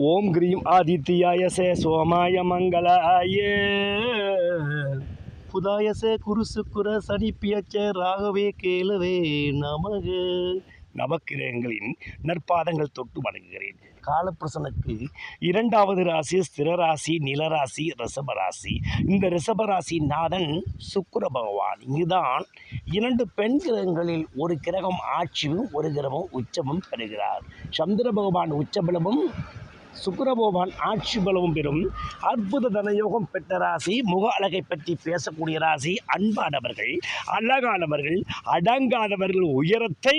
ஓம் cream ஆதித்யாய சே சோமாய மங்களாய புதாய சே குரு சுக்குர சனி பியச்ச ராகவே கேளவே நமக. நவக்கிரகங்களின் நற்பாதங்கள் தொட்டு வணங்குகிறேன். காலப்பிரசனுக்கு 2வது ராசி ஸ்திரராசி, நிலராசி, ரிஷபராசி. இந்த ரிஷபராசி நாதன் சுக்கிர பகவான். இங்குதான் 2 பெண் கிரகங்களில் ஒரு கிரகம் ஆட்சியும் ஒரு கிரகம் உச்சமும் பெறுகிறார். சந்திர பகவான் உச்சபலமும் சுக்கிர பகவான் ஆட்சி பலமும் பெறும் அற்புத தனயோகம் பெற்ற ராசி. முக அழகை பற்றி பேசக்கூடிய ராசி. அன்பானவர்கள், அழகானவர்கள், அடங்காதவர்கள், உயரத்தை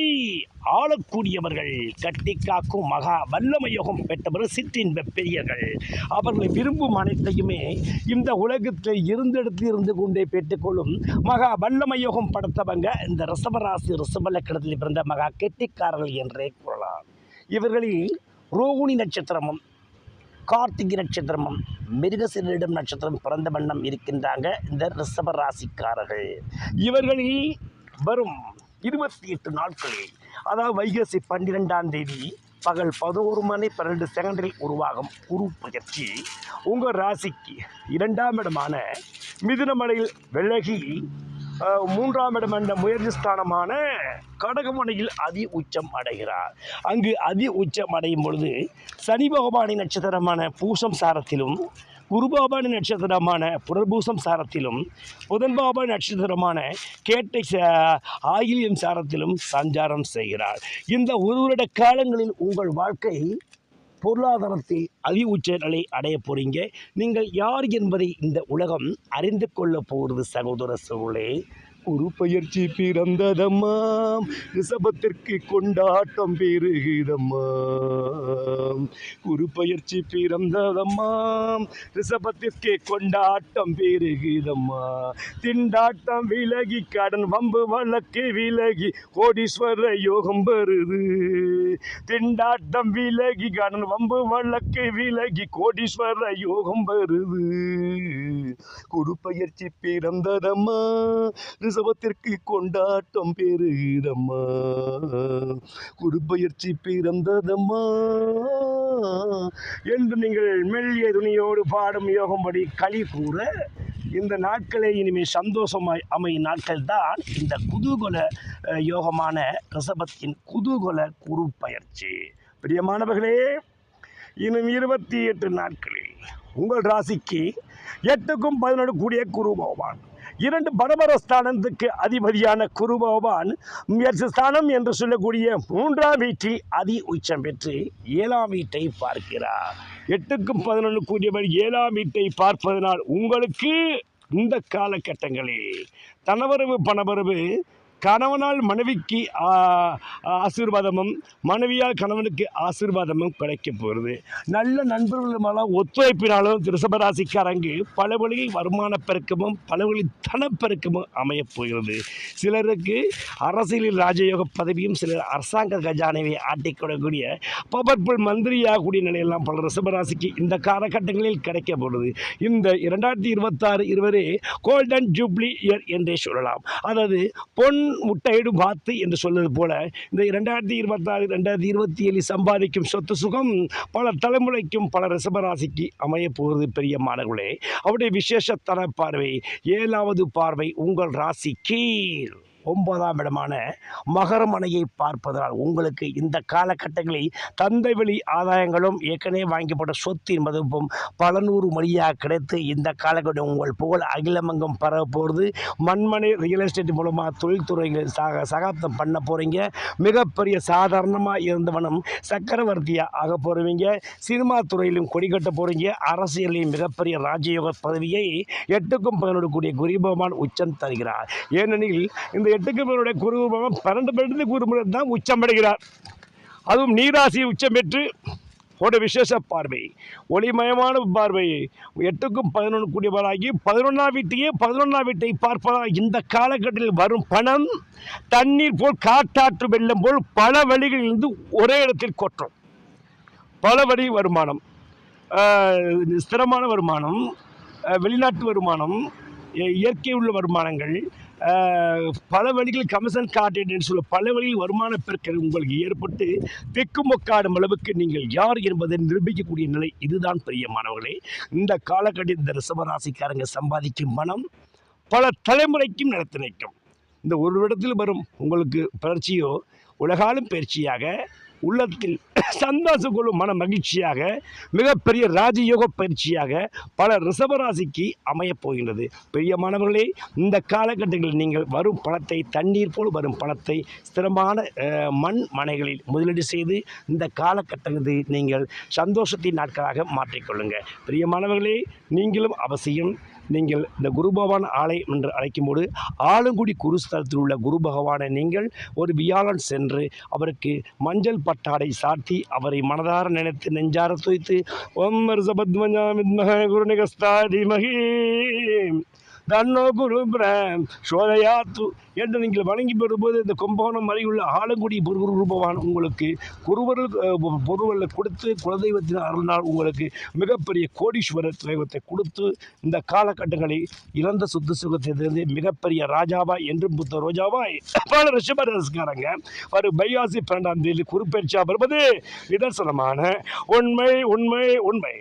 ஆளக்கூடியவர்கள், கட்டி காக்கும் மகா வல்லமை யோகம் பெற்றவர்கள், சிற்றின்ப பெரியர்கள். அவர்களை விரும்பும் அனைத்தையுமே இந்த உலகத்தில் இருந்தெடுத்து இருந்து கொண்டே பெற்றுக்கொள்ளும் மகா வல்லமை யோகம் படுத்தவங்க இந்த ரிஷபராசி ரிஷப லக்னத்தில் பிறந்த மகா கெட்டிக்காரர்கள் என்றே கூறலாம். இவர்களில் ரோகிணி நட்சத்திரமும் கார்த்திகை நட்சத்திரமும் மிருகசீரிடம் நட்சத்திரம் பிறந்த வண்ணம் இருக்கின்றாங்க இந்த ரிஷப ராசிக்காரர்கள். இவர்களில் வரும் 28 நாட்களில், அதாவது வைகாசி 12ஆம் தேதி பகல் 11:12 உருவாகும் குரு பயிற்சி உங்கள் ராசிக்கு 2ஆம் இடமான மிதுனமலையில் விலகி 3ஆம் இடம் என்ற முயற்சி ஸ்தானமான கடகமனையில் அதி உச்சம் அடைகிறார். அங்கு அதி உச்சம் அடையும் பொழுது சனி பகவானின் நட்சத்திரமான பூசம் சாரத்திலும், குரு பகவானி நட்சத்திரமான புனர்பூசம் சாரத்திலும், புதன் பகவானி நட்சத்திரமான கேட்டை ஆயில்யம் சாரத்திலும் சஞ்சாரம் செய்கிறார். இந்த ஒரு வருட காலங்களில் உங்கள் வாழ்க்கை பொருளாதாரத்தில் அதி உச்ச நிலை அடைய போறீங்க. நீங்கள் யார் என்பதை இந்த உலகம் அறிந்து கொள்ள போகிறது சகோதர சகோதரே. குரு பயிற்சி பிறந்ததம்மாம், ரிஷபத்திற்கு கொண்டாட்டம் பெருகுதம்மாம். குரு பயிற்சி பிறந்ததம்மாம், ரிஷபத்திற்கு கொண்டாட்டம் பெருகுதம்மா. திண்டாட்டம் விலகி கடன் வம்பு வழக்கு விலகி கோடீஸ்வர யோகம் வருது. திண்டாட்டம் விலகி கடன் வம்பு வழக்கு விலகி கோடீஸ்வர யோகம் வருது. குரு பயிற்சி பிறந்ததம்மா, ரிஷபத்திற்கு கொண்டாட்டம் பெருகுதம்மா. குரு பயிற்சி பிறந்ததம்மா என்று நீங்கள் மெல்லிய துணியோடு பாடும் யோகம்படி களி கூற இந்த நாட்களை இனிமேல் சந்தோஷமாய் அமையும் நாட்கள் தான் இந்த குதூகல யோகமான ரிஷபத்தின் குதூகல குரு பயிற்சி. பிரியமானவர்களே, இன்னும் 28 நாட்களில் உங்கள் ராசிக்கு 8க்கும் 11 கூடிய குரு பகவான், 2 பரபர ஸ்தானத்துக்கு அதிபதியான குரு பகவான் முயற்சி ஸ்தானம் என்று சொல்லக்கூடிய 3ஆம் வீட்டில் அதி உச்சம் பெற்று 7ஆம் வீட்டை பார்க்கிறார். 8க்கும் 11 கூடியவர் 7ஆம் வீட்டை பார்ப்பதனால் உங்களுக்கு இந்த காலகட்டங்களில் தனவரவு பணவரவு, கணவனால் மனைவிக்கு ஆசீர்வாதமும் மனைவியால் கணவனுக்கு ஆசீர்வாதமும் கிடைக்க போகிறது. நல்ல நண்பர்களுமெல்லாம் ஒத்துழைப்பினாலும் ரிஷபராசிக்காரங்கு பல வழியில் வருமான பெருக்கமும் பல வழியில் தனப்பெருக்கமும் அமையப் போகிறது. சிலருக்கு அரசியலில் ராஜயோக பதவியும், சிலர் அரசாங்க கஜானாவை ஆட்டிக்கொள்ளக்கூடிய பவர்ஃபுல் மந்திரியாகக்கூடிய நிலையெல்லாம் பல ரிஷபராசிக்கு இந்த காலகட்டங்களில் கிடைக்க போகிறது. இந்த 2026 இருவரே கோல்டன் ஜூப்ளி இயர் என்றே சொல்லலாம். அதாவது பொன் முட்டையிடும் வாத்து என்று சொல்வது போல இந்த 2026 2027 சம்பாதிக்கும் சொத்து சுகம் பல தலைமுறைக்கும் பல ரிஷபராசிக்கு அமைய போகிறது. பெரிய மாணவர்களே, அவருடைய விசேஷத்தன பார்வை 7வது பார்வை உங்கள் ராசிக்கு 9ஆம் இடமான மகரமனையை பார்ப்பதால் உங்களுக்கு இந்த காலகட்டங்களில் தந்தை வழி ஆதாயங்களும் ஏற்கனவே வாங்கப்பட்ட சொத்தின் மதிப்பும் பல நூறு மணியாக கிடைத்து இந்த காலகட்டம் உங்கள் புகழ் அகிலமங்கம் பரவ போகிறது. மண்மனை ரியல் எஸ்டேட் மூலமாக தொழில்துறைகள் சகாப்தம் பண்ண போகிறீங்க. மிகப்பெரிய சாதாரணமாக இருந்தவனும் சக்கரவர்த்தியாக ஆக போகிறவங்க. சினிமா துறையிலும் கொடி கட்ட போகிறீங்க. அரசியலையும் மிகப்பெரிய ராஜயோக பதவியை 8க்கும் 11 கூடிய குரு பகவான் உச்சம் தருகிறார். ஏனெனில் இந்த 8க்கு குரு பகவான் 12 குரு தான் உச்சமடைகிறார். அதுவும் நீராசி உச்சம் பெற்று ஒரு விசேஷ பார்வை, ஒளிமயமான பார்வை, 8க்கும் 11 கூடியவராகி 11ஆம் வீட்டையே 11ஆம் வீட்டை பார்ப்பதால் இந்த காலகட்டத்தில் வரும் பணம் தண்ணீர் போல் காட்டாற்று வெள்ளம் போல் பல வழிகளிலிருந்து ஒரே இடத்தில் கொற்றும். பல வழி வருமானம், ஸ்திரமான வருமானம், வெளிநாட்டு வருமானம், இயற்கை உள்ள வருமானங்கள், பல வழிகளில் கமிஷன் காட்டேன் சொல்ல பல வழியில் வருமான பெருக்கல் உங்களுக்கு ஏற்பட்டு திக்குமொக்காடும் அளவுக்கு நீங்கள் யார் என்பதை நிரூபிக்கக்கூடிய நிலை இதுதான் பிரியமானவர்களே. இந்த காலகட்டத்தில் இந்த ரிஷபராசிக்காரங்க சம்பாதிக்கும் பணம் பல தலைமுறைக்கும் நிலைத்து நிற்கும். இந்த ஒரு இடத்தில் வரும் உங்களுக்கு பயிற்சியோ உலகாலும் பயிற்சியாக உள்ளத்தில் சந்தோஷம் கொள்ளும் மன மகிழ்ச்சியாக மிகப்பெரிய ராஜயோக பயிற்சியாக பல ரிஷபராசிக்கு அமையப் போகின்றது. பிரியமானவர்களே, இந்த காலகட்டங்களில் நீங்கள் வரும் பணத்தை தண்ணீர் போல் வரும் பணத்தை ஸ்திரமான மண் மனைகளில் முதலீடு செய்து இந்த காலகட்டத்தில் நீங்கள் சந்தோஷத்தின் நாட்களாக மாற்றிக்கொள்ளுங்கள். பிரியமானவர்களே, நீங்களும் அவசியம் நீங்கள் இந்த குரு பகவான் ஆலயம் என்று அழைக்கும்போது ஆலங்குடி குருஸ்தலத்தில் உள்ள குரு பகவானை நீங்கள் ஒரு வியாழன் சென்று அவருக்கு மஞ்சள் பட்டாடை சாத்தி அவரை மனதார நினைத்து நெஞ்சார துய்த்து ஓம் ரிஷபத்மஜா வித்மஹ குருநிகஸ்தா தீமஹி தன்னோ குரு சோதயாத்து என்று நீங்கள் வணங்கி பெறும்போது இந்த கும்பகோணம் அருகிலுள்ள ஆலங்குடி குரு பகவான் உங்களுக்கு பொருவலை கொடுத்து குலதெய்வத்தின் அருளால் உங்களுக்கு மிகப்பெரிய கோடீஸ்வரர் தெய்வத்தை கொடுத்து இந்த காலகட்டங்களை இறந்த சுத்த சுகத்திலிருந்து மிகப்பெரிய ராஜாவா என்றும் புத்த ரோஜாவாய் பல ரிஷபராசிக்காரங்க ஒரு வைகாசி 12ஆம் தேதி குருப்பெயர்ச்சியாக வருவது நிதர்சனமான உண்மை உண்மை உண்மை.